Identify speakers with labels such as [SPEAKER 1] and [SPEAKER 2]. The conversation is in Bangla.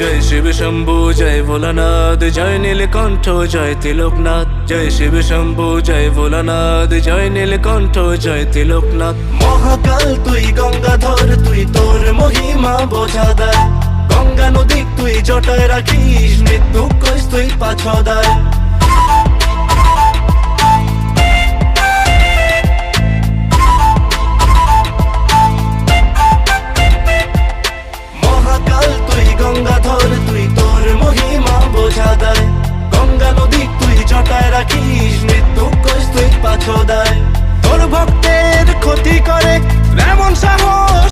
[SPEAKER 1] জয় শিব শম্ভু জয় ভোলানাথ, জয় নীলকণ্ঠ জয় তিলকনাথ। জয় শিব শম্ভু জয় ভোলানাথ, জয় নীলকণ্ঠ জয় তিলকনাথ। মহাকাল তুই গঙ্গাধর, তুই তোর মহিমা বোঝাদার। গঙ্গা নদী তুই জটায় রাখিস, মৃত্যু কইস তুই পাছদার।